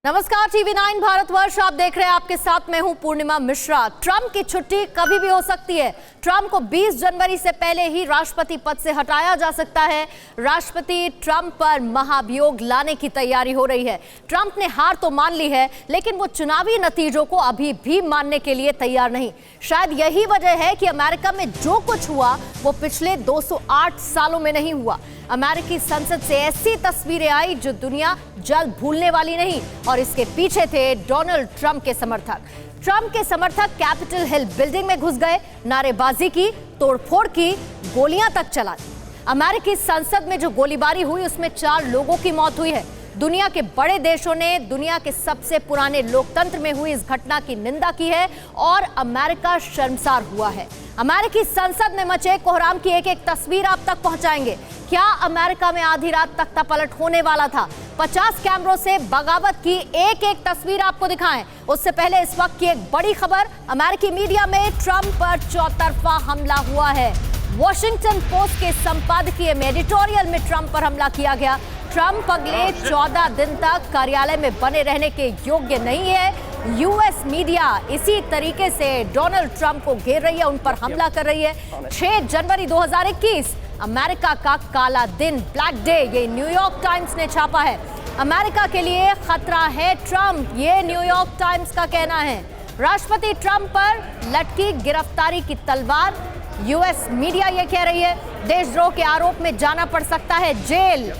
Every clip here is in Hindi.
नमस्कार, टीवी 9 भारतवर्ष आप देख रहे हैं। आपके साथ मैं हूं पूर्णिमा मिश्रा। ट्रंप की छुट्टी कभी भी हो सकती है। ट्रंप को 20 जनवरी से पहले ही राष्ट्रपति पद से हटाया जा सकता है। राष्ट्रपति ट्रंप पर महाभियोग लाने की तैयारी हो रही है। ट्रंप ने हार तो मान ली है, लेकिन वो चुनावी नतीजों को अभी भी मानने के लिए तैयार नहीं। शायद यही वजह है कि अमेरिका में जो कुछ हुआ वो पिछले 208 सालों में नहीं हुआ। अमेरिकी संसद से ऐसी तस्वीरें आई जो दुनिया जल्द भूलने वाली नहीं, और इसके पीछे थे डोनाल्ड ट्रंप के समर्थक। ट्रंप के समर्थक कैपिटल हिल बिल्डिंग में घुस गए, नारेबाजी की, तोड़फोड़ की, गोलियां तक चला दी। अमेरिकी संसद में जो गोलीबारी हुई उसमें 4 लोगों की मौत हुई है। दुनिया के बड़े देशों ने दुनिया के सबसे पुराने लोकतंत्र में हुई इस घटना की निंदा की है और अमेरिका शर्मसार हुआ है। अमेरिकी संसद में मचे कोहराम की एक एक तस्वीर आप तक पहुंचाएंगे। क्या अमेरिका में आधी रात तख्ता पलट होने वाला था? 50 कैमरों से बगावत की एक एक तस्वीर आपको दिखाएं। उससे पहले इस वक्त की एक बड़ी खबर, अमेरिकी मीडिया में ट्रंप पर चौतरफा हमला हुआ है। वॉशिंगटन पोस्ट के संपादकीय में एडिटोरियल में ट्रंप पर हमला किया गया। ट्रंप अगले 14 दिन तक कार्यालय में बने रहने के योग्य नहीं है। यूएस मीडिया इसी तरीके से डोनाल्ड ट्रंप को घेर रही है, उन पर हमला कर रही है। 6 जनवरी 2021 अमेरिका का काला दिन, ब्लैक डे, ये न्यूयॉर्क टाइम्स ने छापा है। अमेरिका के लिए खतरा है ट्रंप, ये न्यूयॉर्क टाइम्स का कहना है। राष्ट्रपति ट्रंप पर लटकी गिरफ्तारी की तलवार, यूएस मीडिया ये कह रही है। देशद्रोह के आरोप में जाना पड़ सकता है जेल।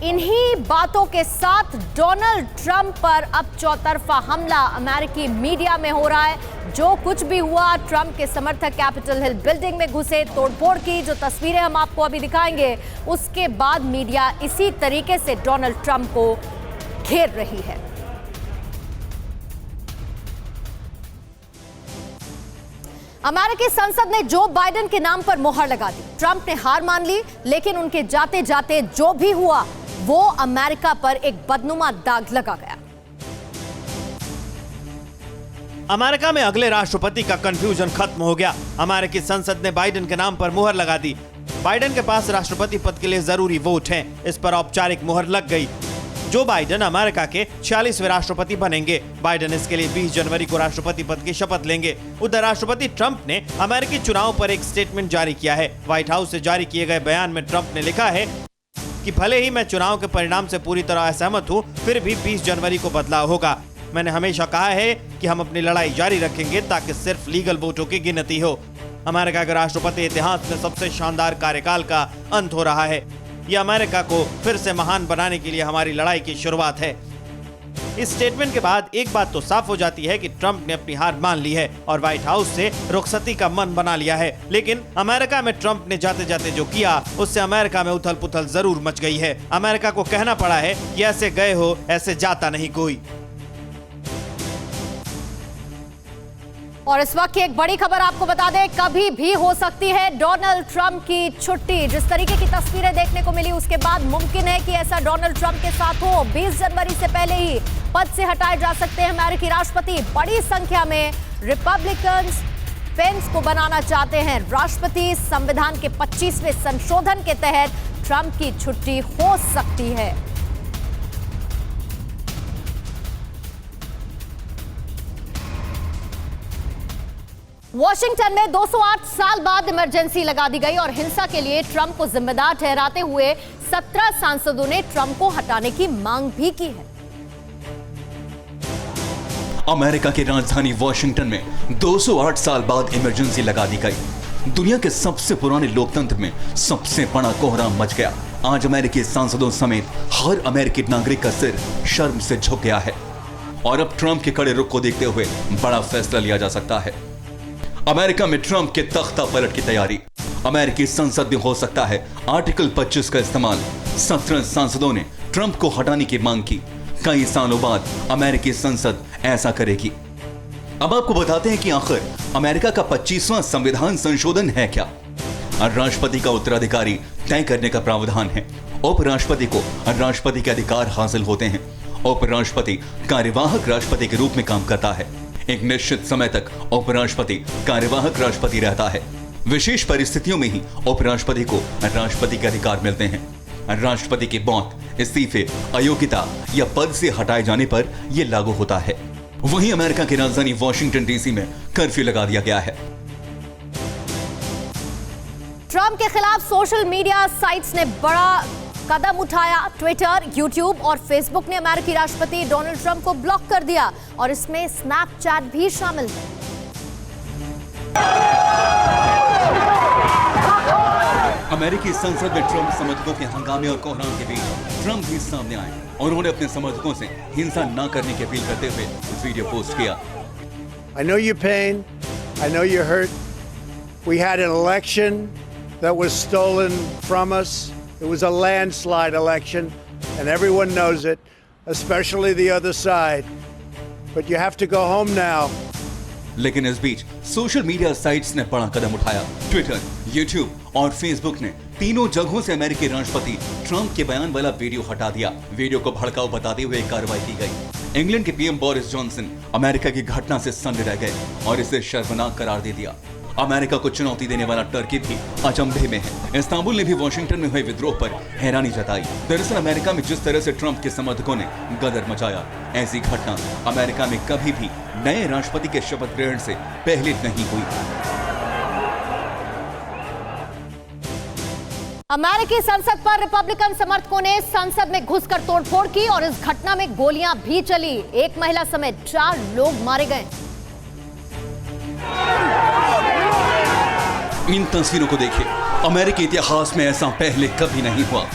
इन्हीं बातों के साथ डोनाल्ड ट्रंप पर अब चौतरफा हमला अमेरिकी मीडिया में हो रहा है। जो कुछ भी हुआ, ट्रंप के समर्थक कैपिटल हिल बिल्डिंग में घुसे, तोड़फोड़ की, जो तस्वीरें हम आपको अभी दिखाएंगे, उसके बाद मीडिया इसी तरीके से डोनाल्ड ट्रंप को घेर रही है। अमेरिकी संसद ने जो बाइडेन के नाम पर मोहर लगा दी। ट्रंप ने हार मान ली, लेकिन उनके जाते जाते जो भी हुआ वो अमेरिका पर एक बदनुमा दाग लगा गया। अमेरिका में अगले राष्ट्रपति का कंफ्यूजन खत्म हो गया। अमेरिकी संसद ने बाइडेन के नाम पर मुहर लगा दी। बाइडेन के पास राष्ट्रपति पद के लिए जरूरी वोट हैं। इस पर औपचारिक मुहर लग गई। जो बाइडेन अमेरिका के 46वें राष्ट्रपति बनेंगे। बाइडेन इसके लिए 20 जनवरी को राष्ट्रपति पद की शपथ लेंगे। उधर राष्ट्रपति ट्रंप ने अमेरिकी चुनाव पर एक स्टेटमेंट जारी किया है। व्हाइट हाउस से जारी किए गए बयान में ट्रंप ने लिखा है कि भले ही मैं चुनाव के परिणाम से पूरी तरह असहमत हूं, फिर भी 20 जनवरी को बदलाव होगा। मैंने हमेशा कहा है कि हम अपनी लड़ाई जारी रखेंगे ताकि सिर्फ लीगल वोटों की गिनती हो। अमेरिका के राष्ट्रपति इतिहास में सबसे शानदार कार्यकाल का अंत हो रहा है। यह अमेरिका को फिर से महान बनाने के लिए हमारी लड़ाई की शुरुआत है। इस स्टेटमेंट के बाद एक बात तो साफ हो जाती है कि ट्रंप ने अपनी हार मान ली है और व्हाइट हाउस से रुखसती का मन बना लिया है। लेकिन अमेरिका में ट्रंप ने जाते जाते जो किया, उससे अमेरिका में उथल पुथल जरूर मच गई है। अमेरिका को कहना पड़ा है कि ऐसे गए हो ऐसे जाता नहीं कोई। और इस वक्त की एक बड़ी खबर आपको बता दें, कभी भी हो सकती है डोनाल्ड ट्रंप की छुट्टी। जिस तरीके की तस्वीरें देखने को मिली उसके बाद मुमकिन है कि ऐसा डोनाल्ड ट्रंप के साथ हो। 20 जनवरी से पहले ही पद से हटाए जा सकते हैं अमेरिकी राष्ट्रपति। बड़ी संख्या में रिपब्लिकन्स पेंस को बनाना चाहते हैं राष्ट्रपति। संविधान के 25वें संशोधन के तहत ट्रंप की छुट्टी हो सकती है। वॉशिंगटन में 208 साल बाद इमरजेंसी लगा दी गई और हिंसा के लिए ट्रंप को जिम्मेदार ठहराते हुए 17 सांसदों ने ट्रंप को हटाने की मांग भी की है। अमेरिका की राजधानी वॉशिंगटन में 208 साल बाद इमरजेंसी लगा दी गई। दुनिया के सबसे पुराने लोकतंत्र में सबसे बड़ा कोहराम मच गया। आज अमेरिकी सांसदों समेत हर अमेरिकी नागरिक का सिर शर्म से झुक गया है और अब ट्रंप के कड़े रुख को देखते हुए बड़ा फैसला लिया जा सकता है। अमेरिका में ट्रंप के तख्ता पलट की तैयारी। अमेरिकी संसद में हो सकता है आर्टिकल 25 का इस्तेमाल। 17 सांसदों ने ट्रंप को हटाने की मांग की। कई सालों बाद अमेरिकी संसद ऐसा करेगी। अब आपको बताते हैं कि आखिर अमेरिका का 25वां संविधान संशोधन है क्या। राष्ट्रपति का उत्तराधिकारी तय करने का प्रावधान है। उपराष्ट्रपति को राष्ट्रपति के अधिकार हासिल होते हैं। उपराष्ट्रपति कार्यवाहक राष्ट्रपति के रूप में काम करता है। एक निश्चित समय तक उपराष्ट्रपति कार्यवाहक राष्ट्रपति रहता है। विशेष परिस्थितियों में ही उपराष्ट्रपति को राष्ट्रपति के अधिकार मिलते हैं। राष्ट्रपति की मौत इस्तीफे, अयोग्यता या पद से हटाए जाने पर यह लागू होता है। वहीं अमेरिका की राजधानी वॉशिंगटन डीसी में कर्फ्यू लगा दिया गया है। ट्रंप के खिलाफ सोशल मीडिया साइट्स ने बड़ा कदम उठाया। ट्विटर, यूट्यूब और फेसबुक ने अमेरिकी राष्ट्रपति डोनाल्ड ट्रंप को ब्लॉक कर दिया और इसमें स्नैपचैट भी शामिल है। अमेरिकी संसद में ट्रंप समर्थकों के हंगामे और कोहराम के बीच ट्रंप भी सामने आए और उन्होंने अपने समर्थकों से हिंसा न करने की अपील करते हुए वीडियो पोस्ट किया। I know your pain. I know you're hurt. We had an election that was stolen from us. It was a landslide election, and everyone knows it, especially the other side. But you have to go home now. लेकिन इस बीच सोशल मीडिया साइट्स ने बड़ा कदम उठाया। ट्विटर, यूट्यूब और फेसबुक ने तीनों जगहों से अमेरिकी राष्ट्रपति ट्रंप के बयान वाला वीडियो हटा दिया। वीडियो को भड़काऊ बताते हुए कार्रवाई की गई। इंग्लैंड के पीएम बोरिस जॉनसन अमेरिका की घटना से सन्न रह गए और इसे शर्मनाक करार दे दिया। अमेरिका को चुनौती देने वाला टर्की भी अचंभे में है। इस्तांबुल ने भी वॉशिंगटन में हुए विद्रोह पर हैरानी जताई। दरअसल अमेरिका में जिस तरह से ट्रंप के समर्थकों ने गदर मचाया, ऐसी घटना अमेरिका में कभी भी नए राष्ट्रपति के शपथ ग्रहण से पहले नहीं हुई। अमेरिकी संसद पर रिपब्लिकन समर्थकों ने संसद में घुसकर तोड़फोड़ की और इस घटना में गोलियां भी चली। एक महिला समेत 4 लोग मारे गए। इन तस्वीरों को देखिए। अमेरिकी इतिहास में ऐसा पहले कभी नहीं हुआ।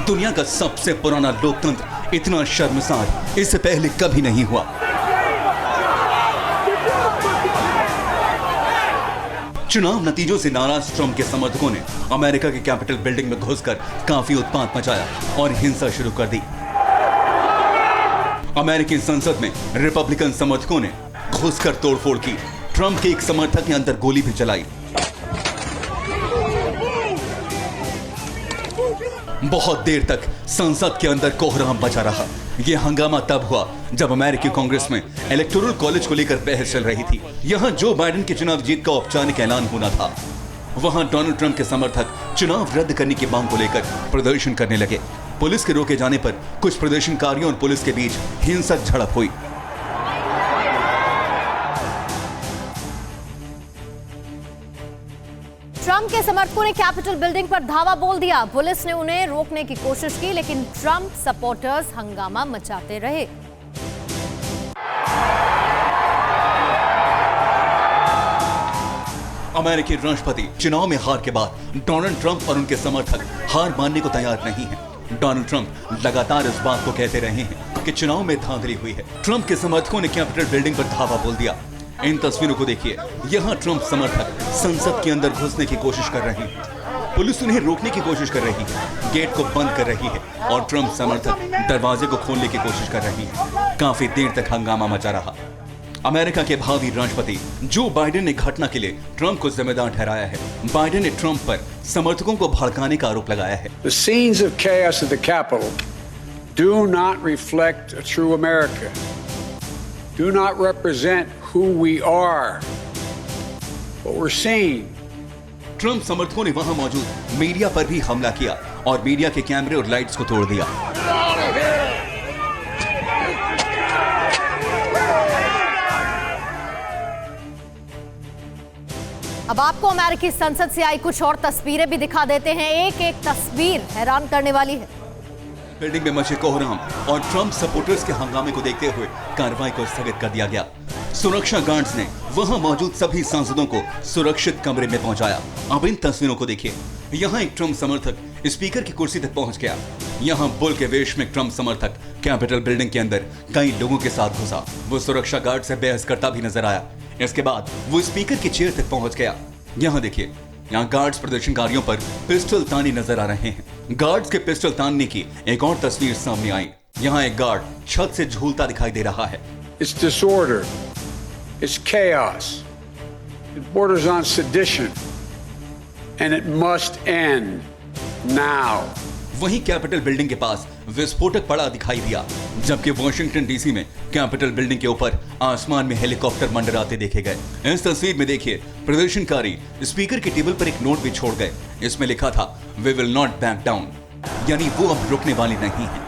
दुनिया का सबसे पुराना लोकतंत्र इतना शर्मसार इससे पहले कभी नहीं हुआ। चुनाव नतीजों से नाराज ट्रंप के समर्थकों ने अमेरिका के कैपिटल बिल्डिंग में घुसकर काफी उत्पात मचाया और हिंसा शुरू कर दी। अमेरिकी संसद में रिपब्लिकन समर्थकों ने घुसकर तोड़फोड़ की। ट्रंप के एक समर्थक ने अंदर गोली भी चलाई। बहुत देर तक संसद के अंदर कोहराम मचा रहा। यह हंगामा तब हुआ जब अमेरिकी कांग्रेस में इलेक्टोरल कॉलेज को लेकर बहस चल रही थी। यहां जो बाइडेन की चुनाव जीत का औपचारिक ऐलान होना था, वहां डोनाल्ड ट्रंप के समर्थक चुनाव रद्द करने की मांग को लेकर प्रदर्शन करने लगे। पुलिस के रोके जाने पर कुछ प्रदर्शनकारियों और पुलिस के बीच हिंसक झड़प हुई। ट्रंप के समर्थकों ने कैपिटल बिल्डिंग पर धावा बोल दिया। पुलिस ने उन्हें रोकने की कोशिश की, लेकिन ट्रंप सपोर्टर्स हंगामा मचाते रहे। अमेरिकी राष्ट्रपति चुनाव में हार के बाद डोनाल्ड ट्रंप और उनके समर्थक हार मानने को तैयार नहीं हैं। डोनाल्ड ट्रंप लगातार इस बात को कहते रहे हैं कि चुनाव में धांधली हुई है। ट्रंप के समर्थकों ने कैपिटल बिल्डिंग पर धावा बोल दिया। इन तस्वीरों को देखिए। यहाँ ट्रंप समर्थक संसद के अंदर घुसने की कोशिश कर रहे हैं। पुलिस उन्हें रोकने की कोशिश कर रही है, गेट को बंद कर रही है और ट्रंप समर्थक दरवाजे को खोलने की कोशिश कर रही है। काफी देर तक हंगामा मचा रहा। अमेरिका के भावी राष्ट्रपति जो बाइडेन ने घटना के लिए ट्रंप को जिम्मेदार ठहराया है। बाइडेन ने ट्रंप पर समर्थकों को भड़काने का आरोप लगाया है। The scenes of chaos at the Capitol do not reflect a true America. Do not represent who we are. What we're seeing. Trump समर्थकों ने वहां मौजूद मीडिया पर भी हमला किया और मीडिया के कैमरे और लाइट्स को तोड़ दिया। अब आपको अमेरिकी संसद से आई कुछ और तस्वीरें भी दिखा देते हैं। एक एक तस्वीर हैरान करने वाली है। बिल्डिंग में मचे कोहराम और ट्रंप सपोर्टर्स के हंगामे को देखते हुए कार्रवाई को स्थगित कर दिया गया। सुरक्षा गार्ड्स ने वहां मौजूद सभी सांसदों को सुरक्षित कमरे में पहुंचाया। अब इन तस्वीरों को देखिए। यहाँ एक ट्रंप समर्थक स्पीकर की कुर्सी तक पहुंच गया। यहाँ बुल के वेश में ट्रंप समर्थक कैपिटल बिल्डिंग के अंदर कई लोगों के साथ घुसा। वो सुरक्षा गार्ड से बहस करता भी नजर आया। इसके बाद वो स्पीकर की चेयर तक पहुंच गया। यहाँ देखिए, यहाँ गार्ड्स प्रदर्शनकारियों पर पिस्टल ताने नजर आ रहे हैं। गार्ड्स के पिस्टल तानने की एक और तस्वीर सामने आई। यहाँ एक गार्ड छत से झूलता दिखाई दे रहा है। It's disorder. It's chaos. It borders on sedition. And it must end now. वहीं कैपिटल बिल्डिंग के पास विस्फोटक पड़ा दिखाई दिया, जबकि वॉशिंगटन डीसी में कैपिटल बिल्डिंग के ऊपर आसमान में हेलीकॉप्टर मंडराते देखे गए। इस तस्वीर में देखिए, प्रदर्शनकारी स्पीकर के टेबल पर एक नोट भी छोड़ गए। इसमें लिखा था, "We will not back down", यानी वो अब रुकने वाले नहीं हैं।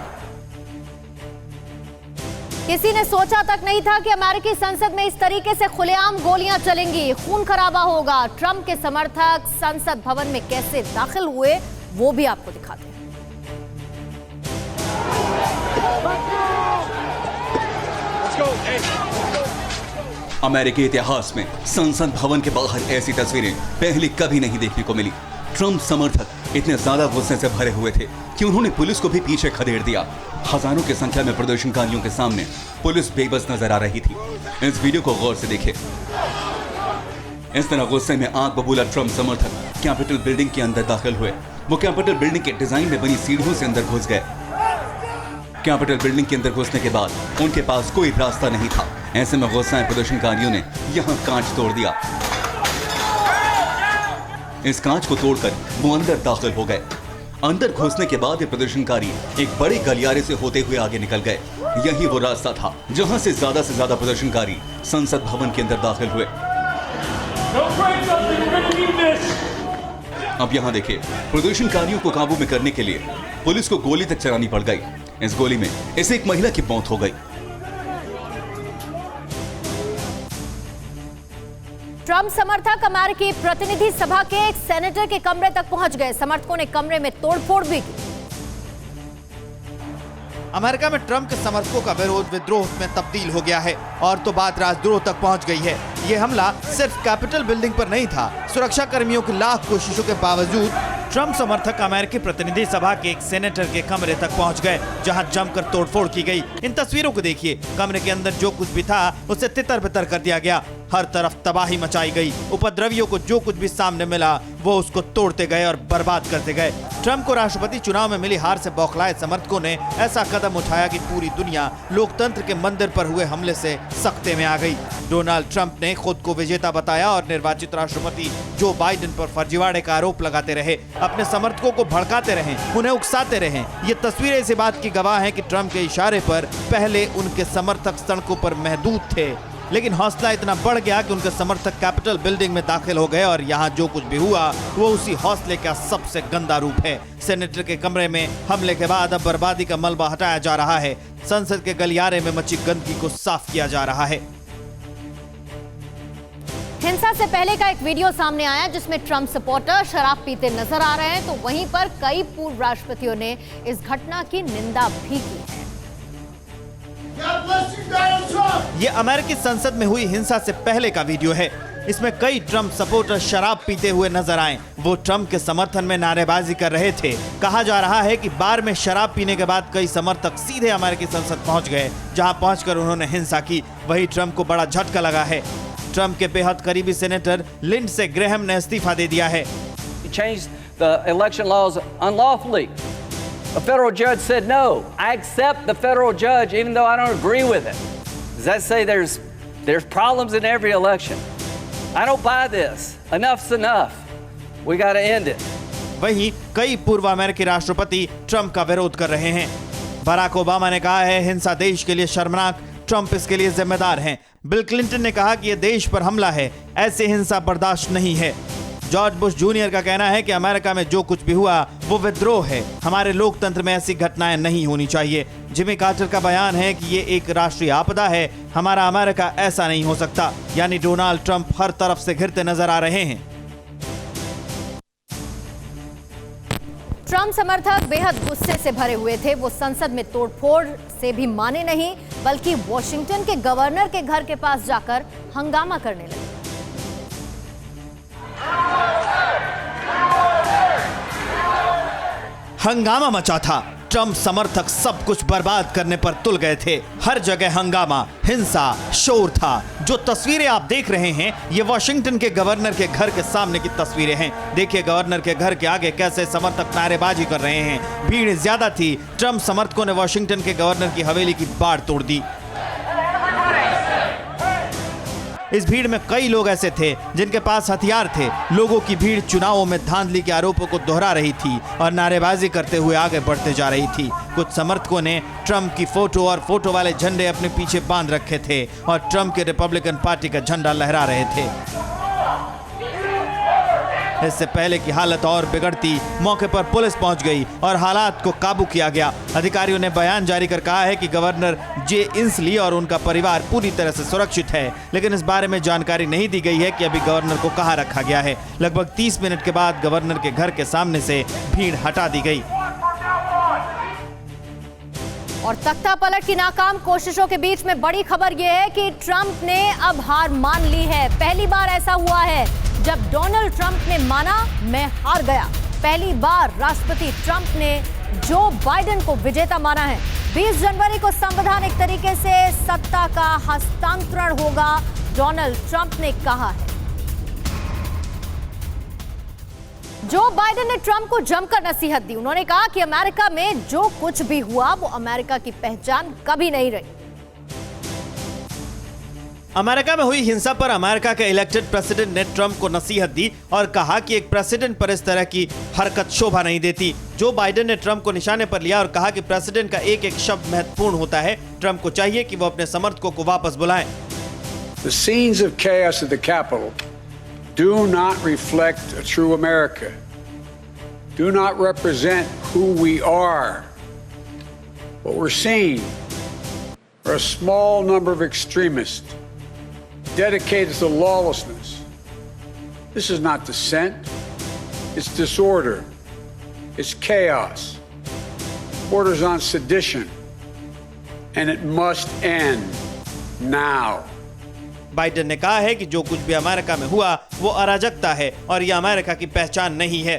किसी ने सोचा तक नहीं था कि अमेरिकी संसद में इस तरीके से खुलेआम गोलियां चलेंगी, खून खराबा होगा। ट्रंप के समर्थक संसद भवन में कैसे दाखिल हुए वो भी आपको दिखाते हैं। अमेरिकी इतिहास में संसद भवन के बाहर ऐसी तस्वीरें पहले कभी नहीं देखने को मिली। ट्रंप समर्थक इतने ज्यादा गुस्से से भरे हुए थे कि उन्होंने पुलिस को भी पीछे खदेड़ दिया। हजारों की संख्या में प्रदर्शनकारियों के सामने पुलिस बेबस नजर आ रही थी। इस वीडियो को गौर से देखें। इस तरह गुस्से में आंख बबूला ट्रंप समर्थक कैपिटल बिल्डिंग के अंदर दाखिल हुए। वो कैपिटल बिल्डिंग के डिजाइन में बनी सीढ़ियों से अंदर घुस गए। कैपिटल बिल्डिंग के अंदर घुसने के बाद उनके पास कोई रास्ता नहीं था। ऐसे में गुस्साए प्रदर्शनकारियों ने यहां कांच तोड़ दिया। इस कांच को तोड़कर वो अंदर दाखिल हो गए। अंदर घुसने के बाद ये प्रदर्शनकारी एक बड़े गलियारे से होते हुए आगे निकल गए। यही वो रास्ता था जहां से ज्यादा प्रदर्शनकारी संसद भवन के अंदर दाखिल हुए। अब यहां देखिए, प्रदर्शनकारियों को काबू में करने के लिए पुलिस को गोली तक चलानी पड़ गई। इस गोली में इसे एक महिला की मौत हो गई। ट्रंप समर्थक अमेरिकी प्रतिनिधि सभा के एक सेनेटर के कमरे तक पहुंच गए। समर्थकों ने कमरे में तोड़फोड़ भी की। अमेरिका में ट्रंप के समर्थकों का विरोध विद्रोह में तब्दील हो गया है और तो बात राजद्रोह तक पहुंच गई है। ये हमला सिर्फ कैपिटल बिल्डिंग पर नहीं था। सुरक्षा कर्मियों की लाख कोशिशों के बावजूद ट्रंप समर्थक अमेरिकी प्रतिनिधि सभा के एक सेनेटर के कमरे तक पहुंच गए, जहां जमकर तोड़फोड़ की गई। इन तस्वीरों को देखिए। कमरे के अंदर जो कुछ भी था उसे तितर बितर कर दिया गया। हर तरफ तबाही मचाई गई। उपद्रवियों को जो कुछ भी सामने मिला वो उसको तोड़ते गए और बर्बाद करते गए। ट्रंप को राष्ट्रपति चुनाव में मिली हार से बौखलाए समर्थकों ने ऐसा कदम उठाया कि पूरी दुनिया लोकतंत्र के मंदिर पर हुए हमले से सख्ते में आ गई। डोनाल्ड ट्रंप ने खुद को विजेता बताया और निर्वाचित राष्ट्रपति जो बाइडेन पर फर्जीवाड़े का आरोप लगाते रहे, अपने समर्थकों को भड़काते रहे, उन्हें उकसाते रहे। ये तस्वीरें इसी बात की गवाह हैं कि ट्रंप के इशारे पर पहले उनके समर्थक सड़कों पर महदूद थे, लेकिन हौसला इतना बढ़ गया कि उनके समर्थक कैपिटल बिल्डिंग में दाखिल हो गए और यहाँ जो कुछ भी हुआ वो उसी हौसले का सबसे गंदा रूप है। सेनेटर के कमरे में हमले के बाद अब बर्बादी का मलबा हटाया जा रहा है। संसद के गलियारे में मची गंदगी को साफ किया जा रहा है। हिंसा से पहले का एक वीडियो सामने आया जिसमें ट्रंप सपोर्टर शराब पीते नजर आ रहे हैं, तो वहीं पर कई पूर्व राष्ट्रपतियों ने इस घटना की निंदा भी की है। ये अमेरिकी संसद में हुई हिंसा से पहले का वीडियो है। इसमें कई ट्रंप सपोर्टर शराब पीते हुए नजर आए। वो ट्रंप के समर्थन में नारेबाजी कर रहे थे। कहा जा रहा है कि बार में शराब पीने के बाद कई समर्थक सीधे अमेरिकी संसद पहुंच गए, जहां पहुंचकर उन्होंने हिंसा की। वही ट्रंप को बड़ा झटका लगा है। ट्रंप के बेहद करीबी सेनेटर लिंडसे ग्रेहम ने इस्तीफा दे दिया है। A federal judge said no. I accept the federal judge even though I don't agree with it. Does that say there's problems in every election? I don't buy this. Enough's enough. We got to end it. वहीं कई पूर्व अमेरिकी राष्ट्रपति ट्रंप का विरोध कर रहे हैं। बराक ओबामा ने कहा है हिंसा देश के लिए शर्मनाक, ट्रंप इसके लिए जिम्मेदार हैं। बिल क्लिंटन ने कहा कि यह देश पर हमला है, ऐसी हिंसा बर्दाश्त नहीं है। जॉर्ज बुश जूनियर का कहना है कि अमेरिका में जो कुछ भी हुआ वो विद्रोह है। हमारे लोकतंत्र में ऐसी घटनाएं नहीं होनी चाहिए। जिमी कार्टर का बयान है कि ये एक राष्ट्रीय आपदा है। हमारा अमेरिका ऐसा नहीं हो सकता। यानी डोनाल्ड ट्रंप हर तरफ से घिरते नजर आ रहे हैं। ट्रंप समर्थक बेहद गुस्से से भरे हुए थे। वो संसद में तोड़फोड़ से भी माने नहीं, बल्कि वॉशिंगटन के गवर्नर के घर के पास जाकर हंगामा करने लगे। हंगामा मचा था। ट्रंप समर्थक सब कुछ बर्बाद करने पर तुल गए थे। हर जगह हंगामा, हिंसा, शोर था। जो तस्वीरें आप देख रहे हैं ये वॉशिंगटन के गवर्नर के घर के सामने की तस्वीरें हैं। देखिए गवर्नर के घर के आगे कैसे समर्थक नारेबाजी कर रहे हैं। भीड़ ज्यादा थी। ट्रंप समर्थकों ने वॉशिंगटन के गवर्नर की हवेली की बाड़ तोड़ दी। इस भीड़ में कई लोग ऐसे थे जिनके पास हथियार थे। लोगों की भीड़ चुनावों में धांधली के आरोपों को दोहरा रही थी और नारेबाजी करते हुए आगे बढ़ते जा रही थी। कुछ समर्थकों ने ट्रंप की फोटो और फोटो वाले झंडे अपने पीछे बांध रखे थे और ट्रंप के रिपब्लिकन पार्टी का झंडा लहरा रहे थे। इससे पहले की हालत और बिगड़ती, मौके पर पुलिस पहुंच गई और हालात को काबू किया गया। अधिकारियों ने बयान जारी कर कहा है कि गवर्नर जे इंसली और उनका परिवार पूरी तरह से सुरक्षित है, लेकिन इस बारे में जानकारी नहीं दी गई है कि अभी गवर्नर को कहां रखा गया है। लगभग 30 मिनट के बाद गवर्नर के घर के सामने से भीड़ हटा दी गई। और तख्ता पलट की नाकाम कोशिशों के बीच में बड़ी खबर यह है कि ट्रंप ने अब हार मान ली है। पहली बार ऐसा हुआ है जब डोनाल्ड ट्रंप ने माना मैं हार गया। पहली बार राष्ट्रपति ट्रंप ने जो बाइडेन को विजेता माना है। 20 जनवरी को संवैधानिक तरीके से सत्ता का हस्तांतरण होगा, डोनाल्ड ट्रंप ने कहा है। जो बाइडेन ने ट्रंप को जमकर नसीहत दी। उन्होंने कहा कि अमेरिका में जो कुछ भी हुआ वो अमेरिका की पहचान कभी नहीं रही। अमेरिका में हुई हिंसा पर अमेरिका के इलेक्टेड प्रेसिडेंट ने ट्रंप को नसीहत दी और कहा कि एक प्रेसिडेंट पर इस तरह की हरकत शोभा नहीं देती। जो बाइडेन ने ट्रंप को निशाने पर लिया और कहा कि प्रेसिडेंट का एक एक शब्द महत्वपूर्ण होता है। ट्रंप को चाहिए कि वो अपने समर्थकों को वापस बुलाएं। The scenes of chaos at the Capitol do not reflect a true America, do not represent who we are. What we're seeing are a small number of extremists dedicated to lawlessness. This is not dissent, it's disorder, it's chaos, it borders on sedition, and it must end now. Biden ने कहा है कि जो कुछ भी अमेरिका में हुआ वो अराजकता है और यह अमेरिका की पहचान नहीं है।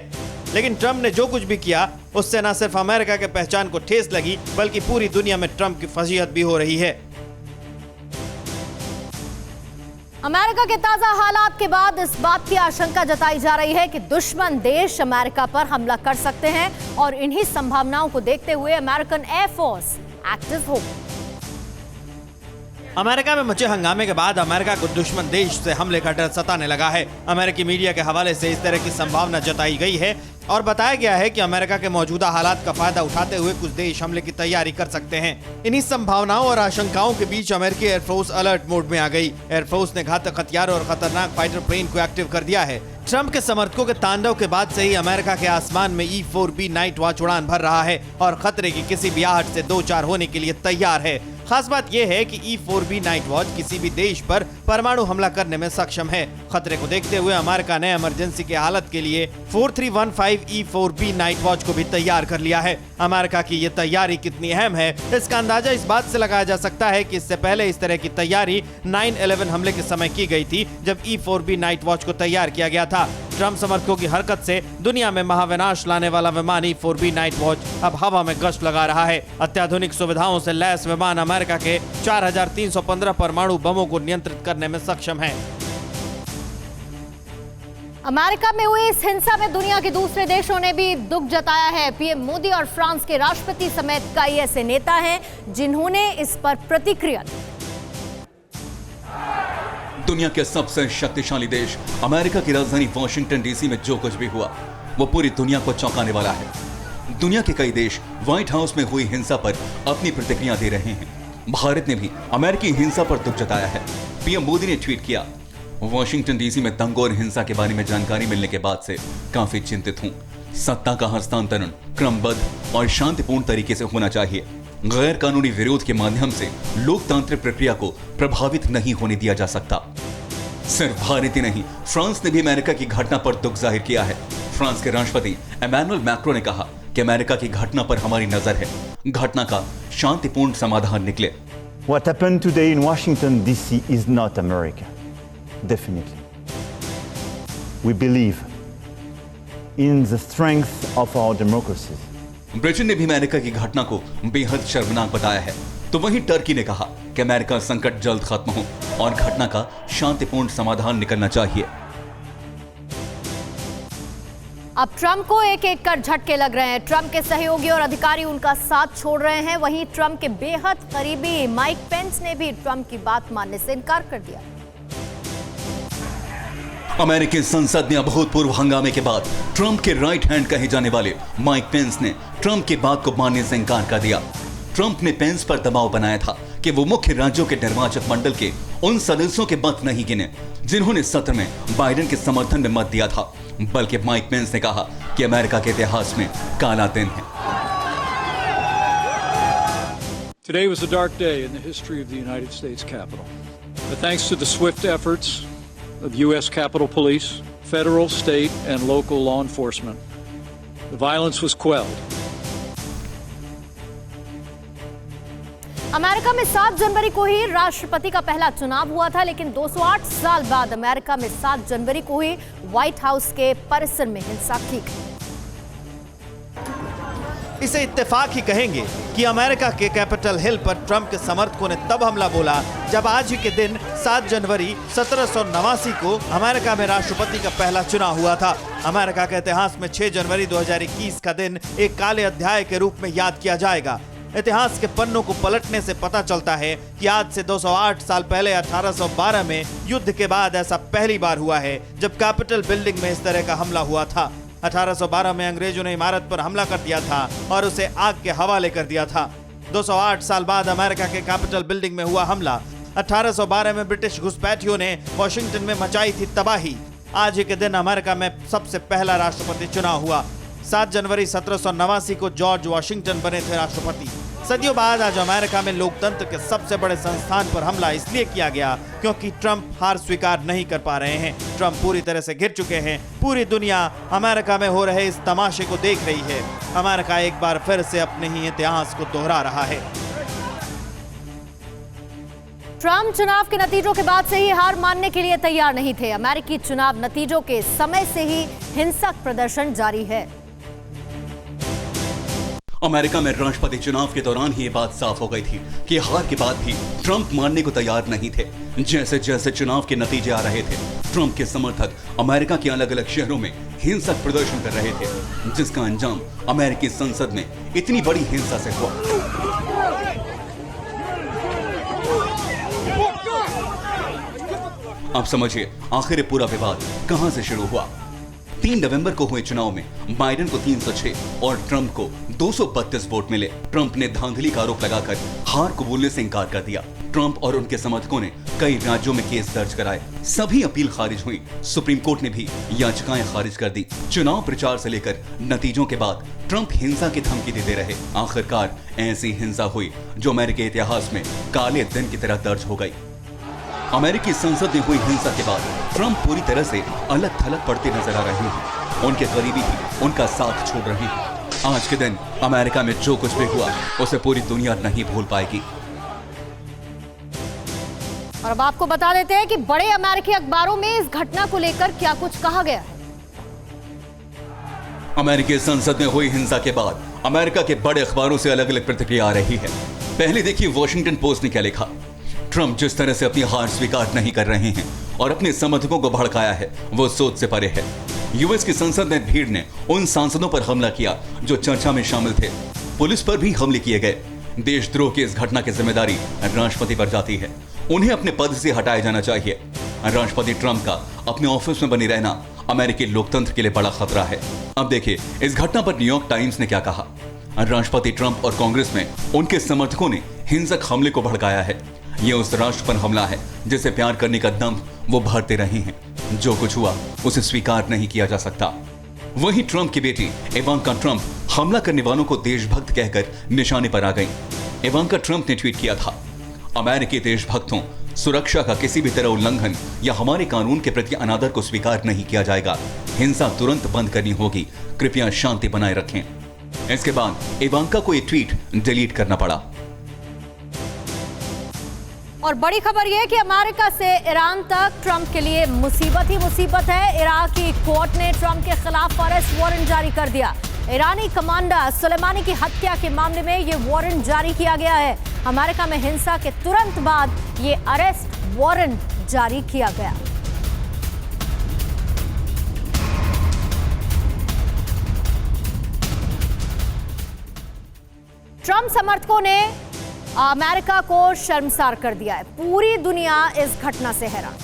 लेकिन ट्रंप ने जो कुछ भी किया उससे न सिर्फ अमेरिका के पहचान को ठेस लगी बल्कि पूरी दुनिया में ट्रंप की फजीहत भी हो रही है। अमेरिका के ताजा हालात के बाद इस बात की आशंका जताई जा रही है कि दुश्मन देश अमेरिका पर हमला कर सकते हैं और इन्हीं संभावनाओं को देखते हुए अमेरिकन एयरफोर्स एक्टिव हो। अमेरिका में मचे हंगामे के बाद अमेरिका को दुश्मन देश से हमले का डर सताने लगा है। अमेरिकी मीडिया के हवाले से इस तरह की संभावना जताई गई है और बताया गया है कि अमेरिका के मौजूदा हालात का फायदा उठाते हुए कुछ देश हमले की तैयारी कर सकते हैं। इन्हीं संभावनाओं और आशंकाओं के बीच अमेरिकी एयरफोर्स अलर्ट मोड में आ गई। एयरफोर्स ने घातक हथियारों और खतरनाक फाइटर प्लेन को एक्टिव कर दिया है। ट्रंप के समर्थकों के तांडव के बाद से ही अमेरिका के आसमान में E-4B नाइट वॉच उड़ान भर रहा है और खतरे की किसी भी आहट से दो चार होने के लिए तैयार है। खास बात यह है कि E-4B नाइट वॉच किसी भी देश पर परमाणु हमला करने में सक्षम है। खतरे को देखते हुए अमेरिका ने इमरजेंसी की हालत के लिए 4315 E-4B नाइट वॉच को भी तैयार कर लिया है। अमेरिका की ये तैयारी कितनी अहम है इसका अंदाजा इस बात से लगाया जा सकता है कि इससे पहले इस तरह की तैयारी 9/11 हमले के समय की गई थी जब E-4B नाइट वॉच को तैयार किया गया था। ट्रंप समर्थकों की हरकत से दुनिया में महाविनाश लाने वाला विमान E-4B नाइट वॉच अब हवा में गश्त लगा रहा है। अत्याधुनिक सुविधाओं से लैस विमान अमेरिका के 4315 परमाणु बमों को नियंत्रित करने में सक्षम है। अमेरिका में हुई इस हिंसा में दुनिया के दूसरे देशों ने भी दुख जताया है। पीएम मोदी और फ्रांस के राष्ट्रपति समेत कई ऐसे नेता हैं जिन्होंने इस पर प्रतिक्रिया दी। दुनिया के सबसे शक्तिशाली देश अमेरिका की राजधानी वॉशिंगटन डीसी में जो कुछ भी हुआ वो पूरी दुनिया को चौंकाने वाला है। दुनिया के कई देश व्हाइट हाउस में हुई हिंसा पर अपनी प्रतिक्रिया दे रहे हैं। भारत ने भी अमेरिकी हिंसा पर दुख जताया है। पीएम मोदी ने ट्वीट किया, वॉशिंगटन डीसी में दंगों और हिंसा के बारे में जानकारी मिलने के बाद से काफी चिंतित हूं। सत्ता का हस्तांतरण क्रमबद्ध और शांतिपूर्ण तरीके से होना चाहिए। गैर कानूनी विरोध के माध्यम से लोकतांत्रिक प्रक्रिया को प्रभावित नहीं होने दिया जा सकता। सिर्फ भारत ही नहीं, फ्रांस ने भी अमेरिका की घटना पर दुख जाहिर किया है। फ्रांस के राष्ट्रपति इमैनुअल मैक्रो ने कहा कि अमेरिका की घटना पर हमारी नजर है, घटना का शांतिपूर्ण समाधान निकले। What happened today in Washington DC is not America, definitely. We believe in the strength of our democracies. Britain ने भी अमेरिका की घटना को बेहद शर्मनाक बताया है। तो वहीं टर्की ने कहा कि अमेरिका संकट जल्द खत्म हो और घटना का शांतिपूर्ण समाधान निकलना चाहिए। अब ट्रंप को एक एक कर झटके लग रहे हैं। ट्रंप के सहयोगी और अधिकारी उनका साथ छोड़ रहे हैं। वहीं ट्रंप के बेहद करीबी माइक पेंस ने भी ट्रंप की बात मानने से इनकार कर दिया। अमेरिकी संसद में अभूतपूर्व हंगामे के बाद ट्रंप के राइट हैंड कहे जाने वाले माइक पेंस ने ट्रंप की बात को मानने से इनकार कर दिया। ट्रंप ने पेंस पर दबाव बनाया था कि वो मुख्य राज्यों के निर्वाचक मंडल के उन सदस्यों के मत नहीं गिने जिन्होंने सत्र में बाइडेन के समर्थन में मत दिया था, बल्कि माइक पेंस ने कहा कि अमेरिका के इतिहास में काला दिन है। Today was a dark day in the history of the United States Capitol. But thanks to the swift efforts of U.S. Capitol Police, federal, state, and local law enforcement, the violence was quelled. America में 7 जनवरी को ही राष्ट्रपति का पहला चुनाव हुआ था, लेकिन 208 साल बाद अमेरिका में 7 जनवरी को ही व्हाइट हाउस के परिसर में हिंसा की गई। इसे इत्तेफाक ही कहेंगे कि अमेरिका के कैपिटल हिल पर ट्रंप के समर्थकों ने तब हमला बोला जब आज ही के दिन 7 जनवरी 1789 को अमेरिका में राष्ट्रपति का पहला चुनाव हुआ था। अमेरिका के इतिहास में 6 जनवरी 2021 का दिन एक काले अध्याय के रूप में याद किया जाएगा। इतिहास के पन्नों को पलटने से पता चलता है कि आज से 208 साल पहले 1812 में युद्ध के बाद ऐसा पहली बार हुआ है जब कैपिटल बिल्डिंग में इस तरह का हमला हुआ था। 1812 में अंग्रेजों ने इमारत पर हमला कर दिया था और उसे आग के हवाले कर दिया था। 208 साल बाद अमेरिका के कैपिटल बिल्डिंग में हुआ हमला। 1812 में ब्रिटिश घुसपैठियों ने वॉशिंगटन में मचाई थी तबाही। आज ही के दिन अमेरिका में सबसे पहला राष्ट्रपति चुनाव हुआ। 7 जनवरी 1789 को जॉर्ज वॉशिंगटन बने थे राष्ट्रपति। सदियों बाद आज अमेरिका में लोकतंत्र के सबसे बड़े संस्थान पर हमला इसलिए किया गया क्योंकि ट्रंप हार स्वीकार नहीं कर पा रहे हैं। ट्रंप पूरी तरह से घिर चुके हैं। पूरी दुनिया अमेरिका में हो रहे इस तमाशे को देख रही है। अमेरिका एक बार फिर से अपने ही इतिहास को दोहरा रहा है। ट्रंप चुनाव के नतीजों के बाद से ही हार मानने के लिए तैयार नहीं थे। अमेरिकी चुनाव नतीजों के समय से ही हिंसक प्रदर्शन जारी है। अमेरिका में राष्ट्रपति चुनाव के दौरान ही ये बात साफ हो गई थी कि हार के बाद भी ट्रंप मानने को तैयार नहीं थे। जैसे जैसे चुनाव के नतीजे आ रहे थे, ट्रंप के समर्थक अमेरिका के अलग अलग शहरों में हिंसक प्रदर्शन कर रहे थे, जिसका अंजाम अमेरिकी संसद में इतनी बड़ी हिंसा से हुआ। अब समझिए आखिर पूरा विवाद कहां से शुरू हुआ। 3 नवंबर को हुए चुनाव में बाइडेन को 306 और ट्रंप को 232 वोट मिले। ट्रंप ने धांधली का आरोप लगाकर हार कबूलने से इनकार कर दिया। ट्रंप और उनके समर्थकों ने कई राज्यों में केस दर्ज कराए। सभी अपील खारिज हुई। सुप्रीम कोर्ट ने भी याचिकाएं खारिज कर दी। चुनाव प्रचार से लेकर नतीजों के बाद ट्रंप हिंसा की धमकी देते रहे। आखिरकार ऐसी हिंसा हुई जो अमेरिकी इतिहास में काले दिन की तरह दर्ज हो गई। अमेरिकी संसद में हुई हिंसा के बाद ट्रंप पूरी तरह से अलग थलग पड़ते नजर आ रहे हैं। उनके करीबी भी उनका साथ छोड़ रहे हैं। आज के दिन अमेरिका में जो कुछ भी हुआ उसे पूरी दुनिया नहीं भूल पाएगी। और अब आपको बता देते हैं कि बड़े अमेरिकी अखबारों में इस घटना को लेकर क्या कुछ कहा गया है। अमेरिकी संसद में हुई हिंसा के बाद अमेरिका के बड़े अखबारों से अलग अलग प्रतिक्रिया आ रही है। पहले देखिए वॉशिंगटन पोस्ट ने क्या लिखा। ट्रंप जिस तरह से अपनी हार स्वीकार नहीं कर रहे हैं और अपने समर्थकों को भड़काया है वो सोच से परे है। यूएस की संसद में भीड़ ने उन सांसदों पर हमला किया जो चर्चा में शामिल थे। पुलिस पर भी हमले किए गए। देशद्रोह की इस घटना की जिम्मेदारी राष्ट्रपति पर जाती है। उन्हें अपने पद से हटाया जाना चाहिए। राष्ट्रपति ट्रंप का अपने ऑफिस में बने रहना अमेरिकी लोकतंत्र के लिए बड़ा खतरा है। अब देखिए इस घटना पर न्यूयॉर्क टाइम्स ने क्या कहा। राष्ट्रपति ट्रंप और कांग्रेस में उनके समर्थकों ने हिंसक हमले को भड़काया है। ये उस राष्ट्र पर हमला है जिसे प्यार करने का दम वो भरते रहे हैं। जो कुछ हुआ उसे स्वीकार नहीं किया जा सकता। वहीं ट्रंप की बेटी इवांका ट्रंप हमला करने वालों को देशभक्त कहकर निशाने पर आ गई। इवांका ट्रंप ने ट्वीट किया था, अमेरिकी देशभक्तों, सुरक्षा का किसी भी तरह उल्लंघन या हमारे कानून के प्रति अनादर को स्वीकार नहीं किया जाएगा। हिंसा तुरंत बंद करनी होगी। कृपया शांति बनाए रखें। इसके बाद इवांका को यह ट्वीट डिलीट करना पड़ा। और बड़ी खबर यह है कि अमेरिका से ईरान तक ट्रंप के लिए मुसीबत ही मुसीबत है। इराकी कोर्ट ने ट्रंप के खिलाफ अरेस्ट वारंट जारी कर दिया। ईरानी कमांडर सुलेमानी की हत्या के मामले में यह वारंट जारी किया गया है। अमेरिका में हिंसा के तुरंत बाद यह अरेस्ट वारंट जारी किया गया। ट्रंप समर्थकों ने अमेरिका को शर्मसार कर दिया है। पूरी दुनिया इस घटना से हैरान।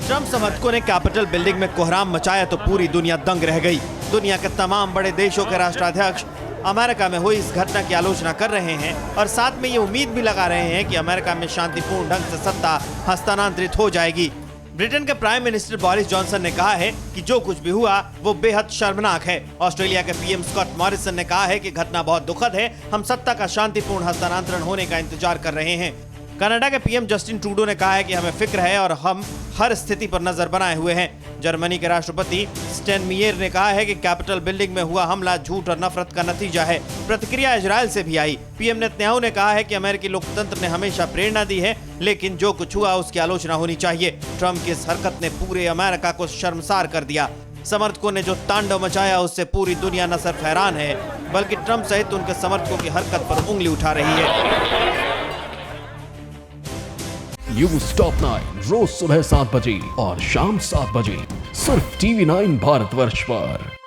ट्रंप समर्थकों ने कैपिटल बिल्डिंग में कोहराम मचाया तो पूरी दुनिया दंग रह गई। दुनिया के तमाम बड़े देशों के राष्ट्राध्यक्ष अमेरिका में हुई इस घटना की आलोचना कर रहे हैं और साथ में ये उम्मीद भी लगा रहे हैं कि अमेरिका में शांतिपूर्ण ढंग से सत्ता हस्तांतरित हो जाएगी। ब्रिटेन के प्राइम मिनिस्टर बोरिस जॉनसन ने कहा है कि जो कुछ भी हुआ वो बेहद शर्मनाक है। ऑस्ट्रेलिया के पीएम स्कॉट मॉरिसन ने कहा है कि घटना बहुत दुखद है, हम सत्ता का शांतिपूर्ण हस्तांतरण होने का इंतजार कर रहे हैं। कनाडा के पीएम जस्टिन ट्रूडो ने कहा है कि हमें फिक्र है और हम हर स्थिति पर नजर बनाए हुए हैं। जर्मनी के राष्ट्रपति स्टेनमियर ने कहा है कि कैपिटल बिल्डिंग में हुआ हमला झूठ और नफरत का नतीजा है। प्रतिक्रिया इजरायल से भी आई। पीएम नेतन्याहू ने कहा है कि अमेरिकी लोकतंत्र ने हमेशा प्रेरणा दी है, लेकिन जो कुछ हुआ उसकी आलोचना होनी चाहिए। ट्रंप की इस हरकत ने पूरे अमेरिका को शर्मसार कर दिया। समर्थकों ने जो तांडव मचाया उससे पूरी दुनिया न सिर्फ हैरान है बल्कि ट्रंप सहित उनके समर्थकों की हरकत पर उंगली उठा रही है। न्यूज़ टॉप 9 रोज सुबह 7 बजे और शाम 7 बजे सिर्फ TV9 भारतवर्ष पर।